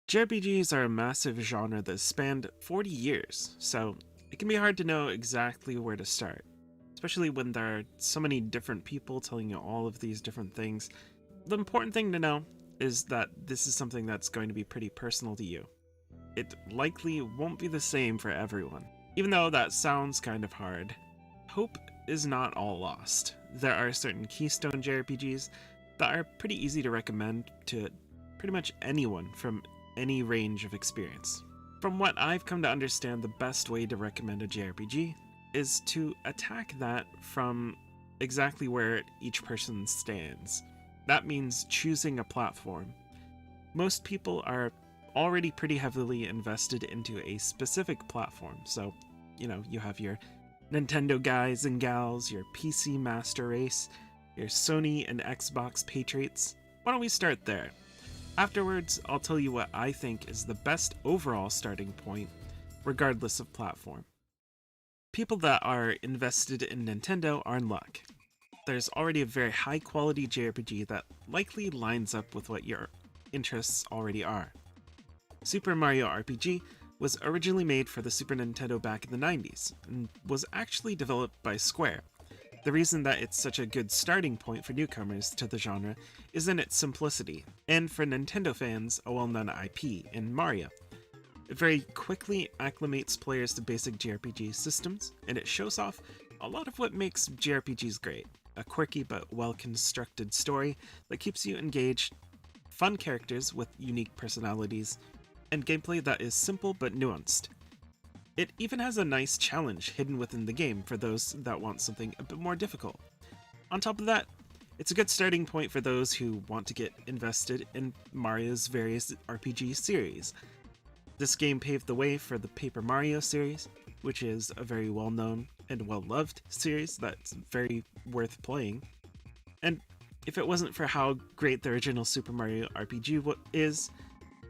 JRPGs are a massive genre that spanned 40 years, so it can be hard to know exactly where to start, especially when there are so many different people telling you all of these different things. The important thing to know is that this is something that's going to be pretty personal to you. It likely won't be the same for everyone. Even though that sounds kind of hard, hope is not all lost. There are certain keystone JRPGs that are pretty easy to recommend to pretty much anyone from any range of experience. From what I've come to understand, the best way to recommend a JRPG is to attack that from exactly where each person stands. That means choosing a platform. Most people are already pretty heavily invested into a specific platform, so, you have your Nintendo guys and gals, your PC master race, your Sony and Xbox patriots. Why don't we start there? Afterwards, I'll tell you what I think is the best overall starting point, regardless of platform. People that are invested in Nintendo are in luck. There's already a very high quality JRPG that likely lines up with what your interests already are. Super Mario RPG was originally made for the Super Nintendo back in the 90s, and was actually developed by Square. The reason that it's such a good starting point for newcomers to the genre is in its simplicity, and for Nintendo fans, a well-known IP in Mario. It very quickly acclimates players to basic JRPG systems, and it shows off a lot of what makes JRPGs great. A quirky but well-constructed story that keeps you engaged, fun characters with unique personalities, and gameplay that is simple but nuanced. It even has a nice challenge hidden within the game for those that want something a bit more difficult. On top of that, it's a good starting point for those who want to get invested in Mario's various RPG series. This game paved the way for the Paper Mario series, which is a very well-known and well-loved series that's very worth playing. And if it wasn't for how great the original Super Mario RPG is,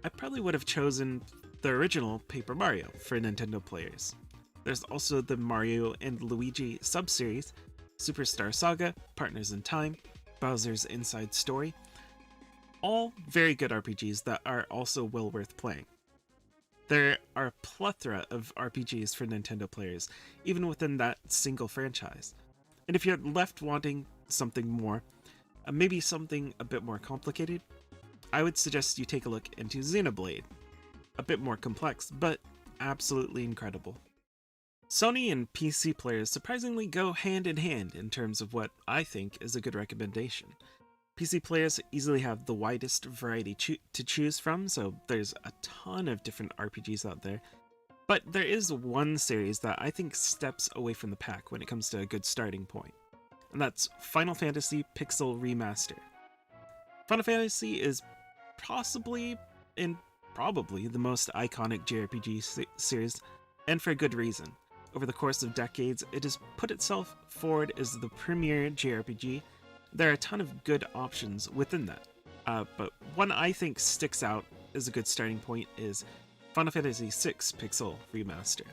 I probably would have chosen the original Paper Mario for Nintendo players. There's also the Mario and Luigi sub-series, Superstar Saga, Partners in Time, Bowser's Inside Story. All very good RPGs that are also well worth playing. There are a plethora of RPGs for Nintendo players, even within that single franchise. And if you're left wanting something more, maybe something a bit more complicated, I would suggest you take a look into Xenoblade. A bit more complex, but absolutely incredible. Sony and PC players surprisingly go hand in hand in terms of what I think is a good recommendation. PC players easily have the widest variety to choose from, so there's a ton of different RPGs out there. But there is one series that I think steps away from the pack when it comes to a good starting point, and that's Final Fantasy Pixel Remaster. Final Fantasy is possibly and probably the most iconic JRPG series, and for good reason. Over the course of decades, it has put itself forward as the premier JRPG. There are a ton of good options within that, but one I think sticks out as a good starting point is Final Fantasy VI Pixel Remaster.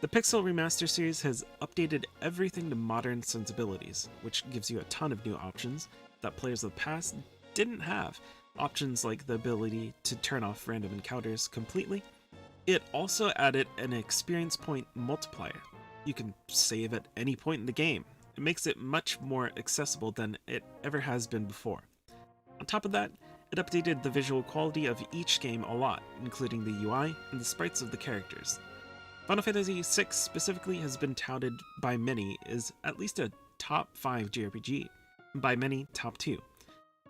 The Pixel Remaster series has updated everything to modern sensibilities, which gives you a ton of new options that players of the past didn't have. Options like the ability to turn off random encounters completely. It also added an experience point multiplier. You can save at any point in the game. It makes it much more accessible than it ever has been before. On top of that, it updated the visual quality of each game a lot, including the UI and the sprites of the characters. Final Fantasy VI specifically has been touted by many as at least a top 5 JRPG, by many top 2.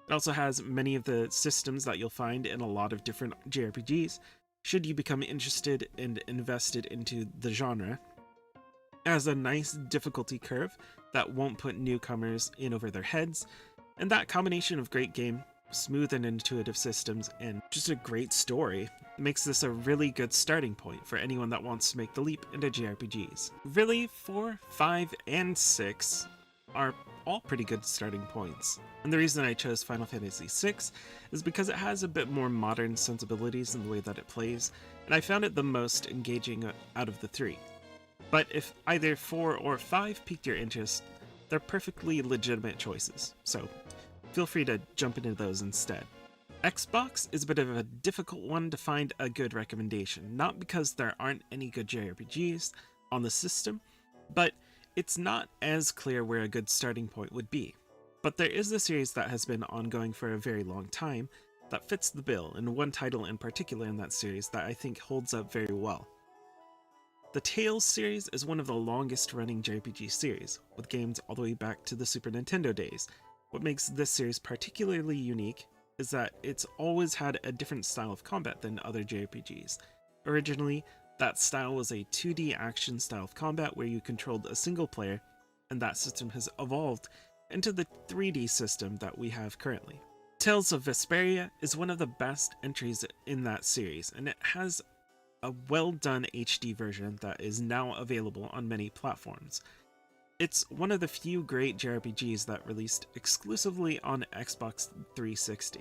It also has many of the systems that you'll find in a lot of different JRPGs, should you become interested and invested into the genre. It has a nice difficulty curve that won't put newcomers in over their heads, and that combination of great game, smooth and intuitive systems, and just a great story makes this a really good starting point for anyone that wants to make the leap into JRPGs. Really, 4, 5, and 6 are all pretty good starting points. And the reason I chose Final Fantasy VI is because it has a bit more modern sensibilities in the way that it plays, and I found it the most engaging out of the 3. But if either 4 or 5 piqued your interest, they're perfectly legitimate choices, so feel free to jump into those instead. Xbox is a bit of a difficult one to find a good recommendation, not because there aren't any good JRPGs on the system, but it's not as clear where a good starting point would be. But there is a series that has been ongoing for a very long time that fits the bill, and one title in particular in that series that I think holds up very well. The Tales series is one of the longest running JRPG series, with games all the way back to the Super Nintendo days. What makes this series particularly unique is that it's always had a different style of combat than other JRPGs. Originally, that style was a 2D action style of combat where you controlled a single player, and that system has evolved into the 3D system that we have currently. Tales of Vesperia is one of the best entries in that series, and it has a well-done HD version that is now available on many platforms. It's one of the few great JRPGs that released exclusively on Xbox 360.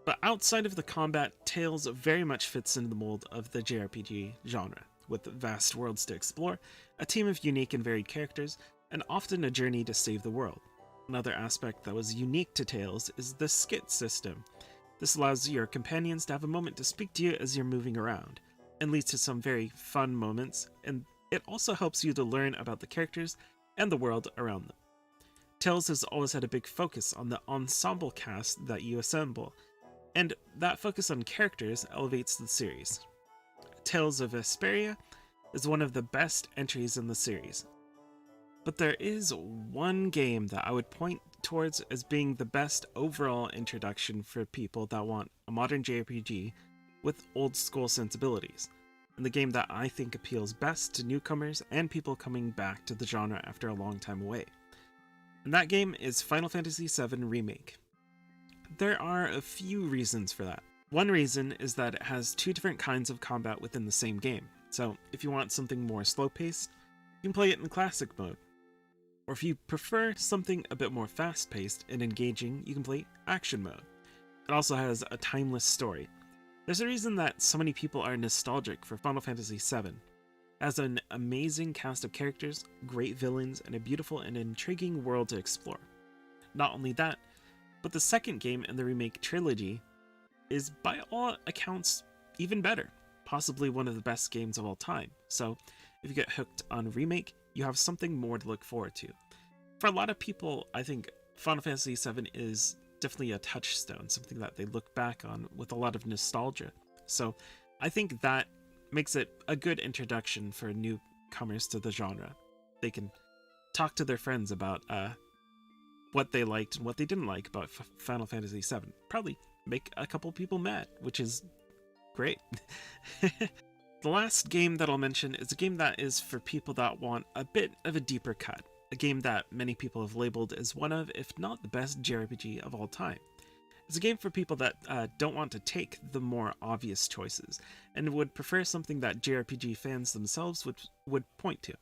But outside of the combat, Tales very much fits into the mold of the JRPG genre, with vast worlds to explore, a team of unique and varied characters, and often a journey to save the world. Another aspect that was unique to Tales is the skit system. This allows your companions to have a moment to speak to you as you're moving around, and leads to some very fun moments, and it also helps you to learn about the characters and the world around them. Tales has always had a big focus on the ensemble cast that you assemble, and that focus on characters elevates the series. Tales of Vesperia is one of the best entries in the series. But there is one game that I would point towards as being the best overall introduction for people that want a modern JRPG with old school sensibilities, and the game that I think appeals best to newcomers and people coming back to the genre after a long time away. And that game is Final Fantasy VII Remake. There are a few reasons for that. One reason is that it has two different kinds of combat within the same game, so if you want something more slow-paced, you can play it in classic mode. Or if you prefer something a bit more fast-paced and engaging, you can play action mode. It also has a timeless story. There's a reason that so many people are nostalgic for Final Fantasy VII. It has an amazing cast of characters, great villains, and a beautiful and intriguing world to explore. Not only that, but the second game in the remake trilogy is by all accounts even better, possibly one of the best games of all time. So if you get hooked on Remake, you have something more to look forward to. For a lot of people, I think Final Fantasy VII is definitely a touchstone, something that they look back on with a lot of nostalgia. So I think that makes it a good introduction for newcomers to the genre. They can talk to their friends about what they liked and what they didn't like about Final Fantasy VII. Probably make a couple people mad, which is great. The last game that I'll mention is a game that is for people that want a bit of a deeper cut. A game that many people have labeled as one of, if not the best JRPG of all time. It's a game for people that don't want to take the more obvious choices, and would prefer something that JRPG fans themselves would point to.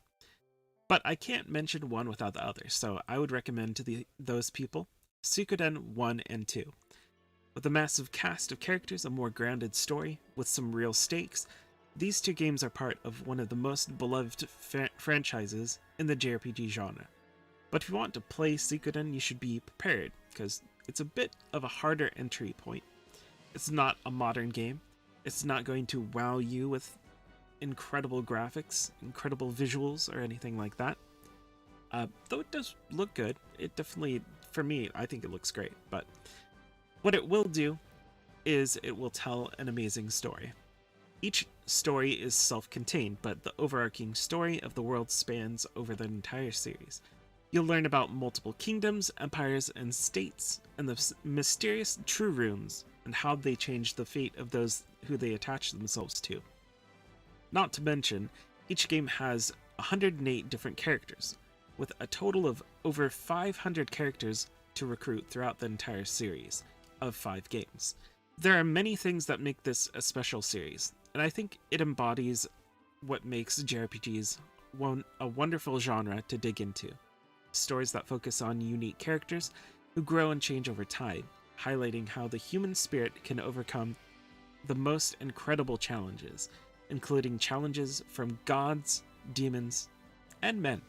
But I can't mention one without the other, so I would recommend to those people Suikoden 1 and 2. With a massive cast of characters, a more grounded story, with some real stakes, these two games are part of one of the most beloved franchises in the JRPG genre. But if you want to play Suikoden, you should be prepared, because it's a bit of a harder entry point. It's not a modern game. It's not going to wow you with incredible graphics, incredible visuals, or anything like that. Though it does look good. It definitely, for me, I think it looks great. But what it will do is it will tell an amazing story. Each story is self-contained, but the overarching story of the world spans over the entire series. You'll learn about multiple kingdoms, empires, and states, and the mysterious true runes, and how they change the fate of those who they attach themselves to. Not to mention, each game has 108 different characters, with a total of over 500 characters to recruit throughout the entire series of 5 games. There are many things that make this a special series, and I think it embodies what makes JRPGs a wonderful genre to dig into. Stories that focus on unique characters who grow and change over time, highlighting how the human spirit can overcome the most incredible challenges, including challenges from gods, demons, and men.